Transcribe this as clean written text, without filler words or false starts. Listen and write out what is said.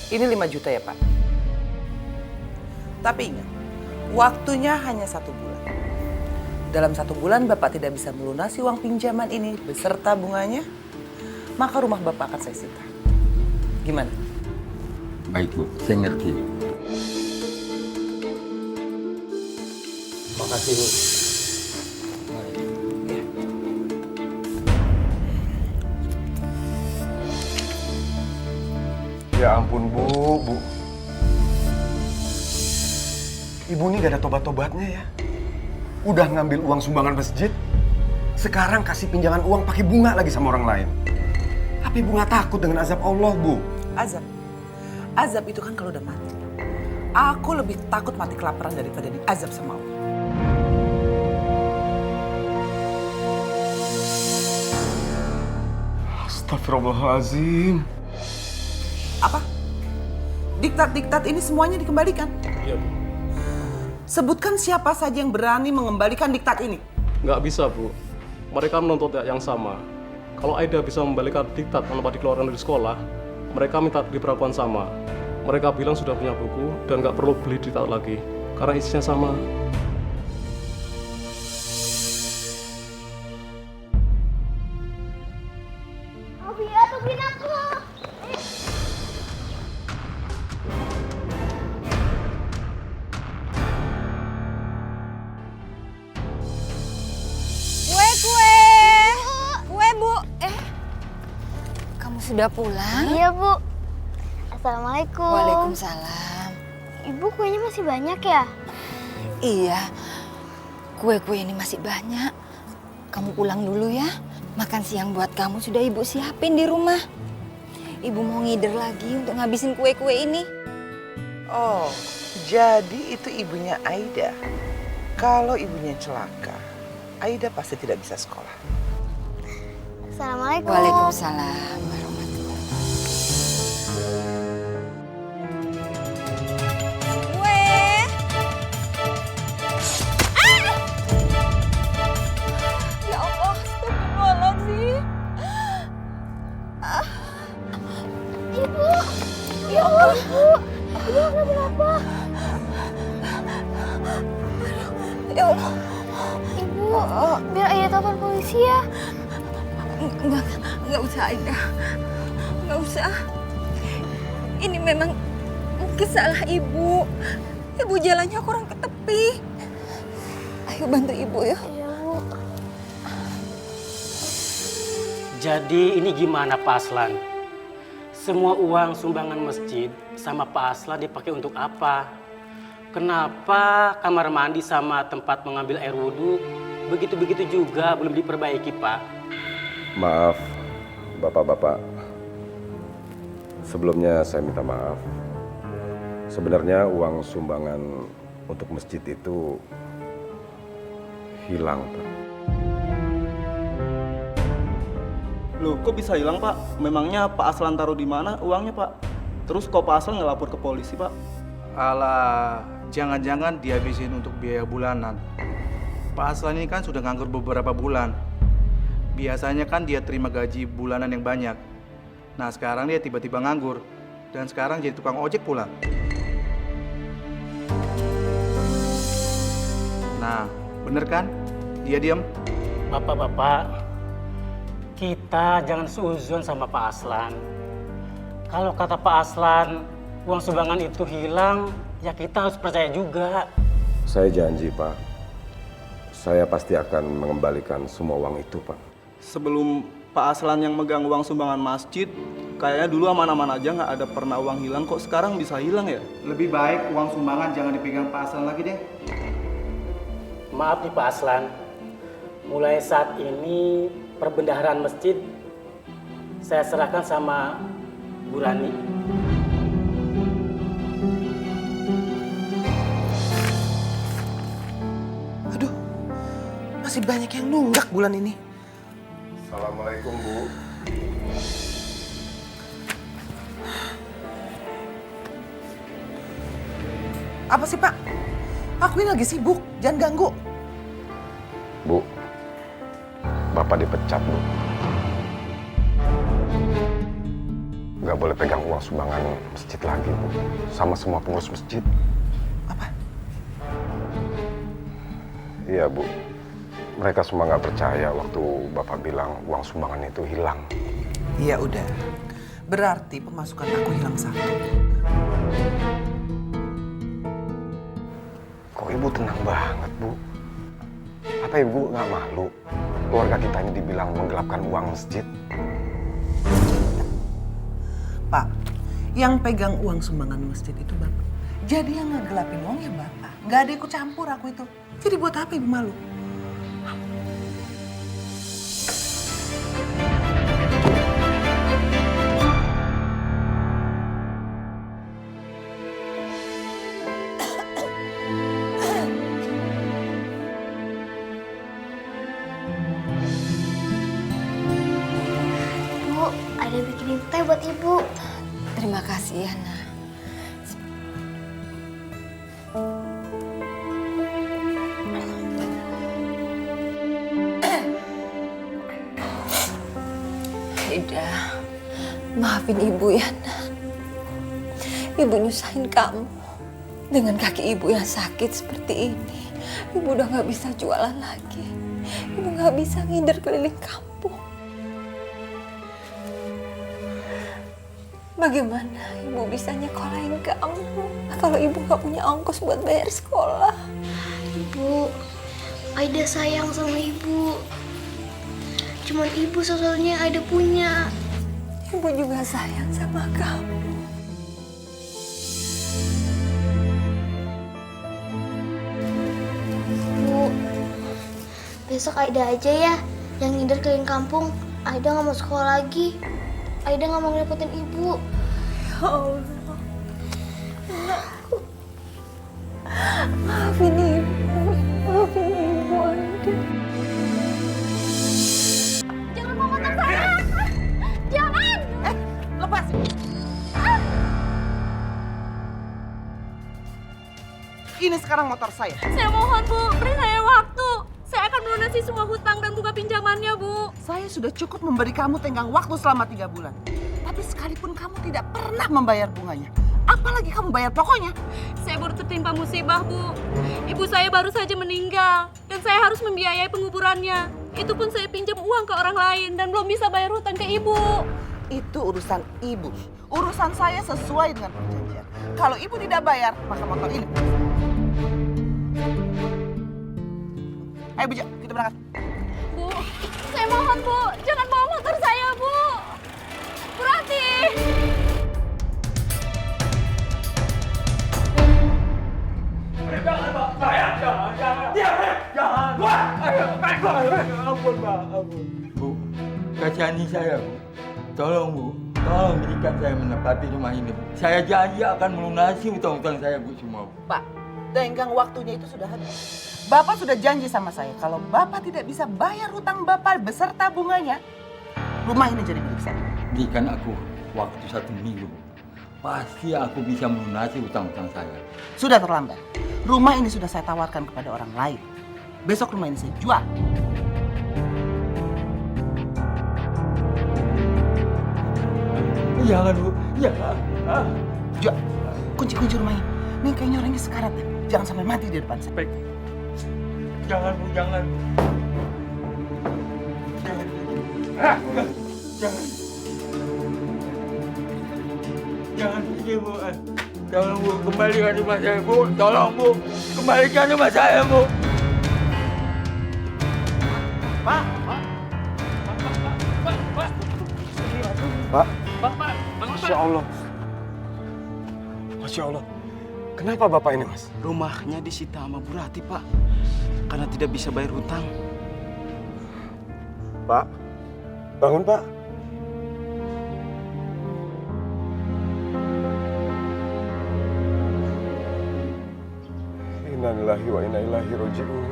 Ini 5 juta ya, Pak. Tapi ingat, waktunya hanya 1 bulan. Dalam 1 bulan Bapak tidak bisa melunasi uang pinjaman ini beserta bunganya, maka rumah Bapak akan saya sita. Gimana? Baik Bu, saya ngerti. Makasih Bu. Ya. Ya ampun Bu. Ibu ini gak ada tobat-tobatnya ya. Udah ngambil uang sumbangan masjid, sekarang kasih pinjaman uang pakai bunga lagi sama orang lain. Tapi ibu gak takut dengan azab Allah, Bu? Azab. Azab itu kan kalau udah mati. Aku lebih takut mati kelaparan daripada diazab sama Allah. Astagfirullahaladzim. Apa? Diktat-diktat ini semuanya dikembalikan? Iya Bu. Sebutkan siapa saja yang berani mengembalikan diktat ini. Nggak bisa Bu. Mereka menuntut yang sama. Kalau Aida bisa membalikan diktat tanpa dikeluarkan dari sekolah, mereka minta diperlakukan sama. Mereka bilang sudah punya buku dan nggak perlu beli diktat lagi. Karena isinya sama. Abi, tungguin aku. Kue, Bu. Kamu sudah pulang? Iya, Bu. Assalamualaikum. Waalaikumsalam. Ibu kuenya masih banyak ya? Iya, kue-kue ini masih banyak. Kamu pulang dulu ya. Makan siang buat kamu sudah Ibu siapin di rumah. Ibu mau ngider lagi untuk ngabisin kue-kue ini. Oh, jadi itu ibunya Aida. Kalau ibunya celaka, Aida pasti tidak bisa sekolah. Assalamualaikum. Waalaikumsalam warahmatullahi Kue. Ya Allah, astagfirullahaladzim. Ibu. Ya Allah, Bu. Ibu kenapa? Ya Allah. Ibu, biar Aida telepon polisi ya. Enggak usah Aida. Enggak usah. Ini memang mungkin salah Ibu. Ibu jalannya kurang ke tepi. Ayo bantu Ibu ya. Iya, Bu. Jadi ini gimana Pak Aslan? Semua uang sumbangan masjid sama Pak Aslan dipakai untuk apa? Kenapa kamar mandi sama tempat mengambil air wudhu begitu-begitu juga belum diperbaiki Pak? Maaf, Bapak-bapak. Sebelumnya saya minta maaf. Sebenarnya uang sumbangan untuk masjid itu hilang, Pak. Loh, kok bisa hilang, Pak? Memangnya Pak Aslan taruh di mana uangnya, Pak? Terus kok Pak Aslan nggak lapor ke polisi, Pak? Alah, jangan-jangan dihabisin untuk biaya bulanan. Pak Aslan ini kan sudah nganggur beberapa bulan. Biasanya kan dia terima gaji bulanan yang banyak. Nah, sekarang dia tiba-tiba nganggur. Dan sekarang jadi tukang ojek pula. Nah, bener kan? Dia diam. Bapak-bapak, kita jangan seuzon sama Pak Aslan. Kalau kata Pak Aslan, uang sumbangan itu hilang, ya kita harus percaya juga. Saya janji, Pak. Saya pasti akan mengembalikan semua uang itu, Pak. Sebelum Pak Aslan yang megang uang sumbangan masjid, kayaknya dulu aman-aman aja nggak ada pernah uang hilang. Kok sekarang bisa hilang ya? Lebih baik uang sumbangan jangan dipegang Pak Aslan lagi deh. Maaf nih Pak Aslan, mulai saat ini perbendaharaan masjid saya serahkan sama Bu Rani. Aduh, masih banyak yang nunggak bulan ini. Assalamualaikum, Bu. Apa sih, Pak? Aku ini lagi sibuk, jangan ganggu. Bu, Bapak dipecat, Bu. Nggak nggak boleh pegang uang sumbangan masjid lagi, Bu. Sama semua pengurus masjid. Apa? Iya, Bu. Mereka semua nggak percaya waktu Bapak bilang uang sumbangan itu hilang. Ya udah. Berarti pemasukan aku hilang satu. Kok Ibu tenang banget, Bu? Apa Ibu nggak malu? Keluarga kita ini dibilang menggelapkan uang masjid. Pak, yang pegang uang sumbangan masjid itu Bapak. Jadi yang ngegelapin uang ya Bapak. Nggak ada ikut campur aku itu. Jadi buat apa Ibu malu? Bu, ada bikinin teh buat Ibu. Terima kasih ya, Nak. Aida, maafin Ibu ya, Nak. Ibu nyusahin kamu. Dengan kaki Ibu yang sakit seperti ini, Ibu udah gak bisa jualan lagi. Ibu gak bisa ngider keliling kampung. Bagaimana Ibu bisa nyekolahin kamu kalau Ibu gak punya ongkos buat bayar sekolah? Ibu, Aida sayang sama Ibu. Cuman Ibu satu-satunya Aida punya. Ibu juga sayang sama kamu. Bu, besok Aida aja ya yang ngider keliling kampung. Aida gak mau sekolah lagi. Aida gak mau ngerepotin Ibu. Ya Allah. Anakku. Maafin Ibu. Maafin Ibu, Aida. Jangan bawa motor saya! Jangan! Lepas! Ini sekarang motor saya. Saya mohon, Bu, beri saya waktu. Saya akan melunasi semua hutang dan buka pinjamannya, Bu. Saya sudah cukup memberi kamu tenggang waktu selama 3 bulan. Tapi sekalipun kamu tidak pernah membayar bunganya. Apalagi kamu bayar pokoknya. Saya baru tertimpa musibah, Bu. Ibu saya baru saja meninggal. Dan saya harus membiayai penguburannya. Itu pun saya pinjam uang ke orang lain dan belum bisa bayar hutang ke Ibu. Itu urusan Ibu. Urusan saya sesuai dengan perjanjian. Kalau Ibu tidak bayar, maka motor ini. Ayo, Bu, kita berangkat. Bu, saya mohon, Bu. Jangan bawa motor saya, Bu. Bu Rati. Bu, kasihani saya, Bu. Tolong, Bu. Tolong berikan saya menempati rumah ini, Bu. Saya janji akan melunasi hutang-hutang saya, Bu, semua, Bu. Pak, tenggang waktunya itu sudah habis. Bapak sudah janji sama saya, kalau Bapak tidak bisa bayar hutang Bapak beserta bunganya, rumah ini jadi milik saya. Berikan aku waktu 1 minggu, Bu. Pasti aku bisa melunasi hutang-hutang saya. Sudah terlambat. Rumah ini sudah saya tawarkan kepada orang lain. Besok rumah ini saya jual. Jangan, Bu. Jangan. Jual. Kunci-kunci rumah ini. Nih kayaknya orangnya sekarat deh. Jangan sampai mati di depan saya. Baik. Jangan, Bu. Jangan. Jangan. Jangan. Jangan pergi, Bu. Tolong, Bu. Kembalikan rumah saya, Bu. Tolong, Bu. Kembalikan rumah saya, Bu. Pak. Masya Allah. Masya Allah. Kenapa Bapak ini, Mas? Rumahnya disita sama Bu Rati, Pak. Karena tidak bisa bayar hutang. Pak. Bangun, Pak. Innalillahi wa inna ilaihi raji'un.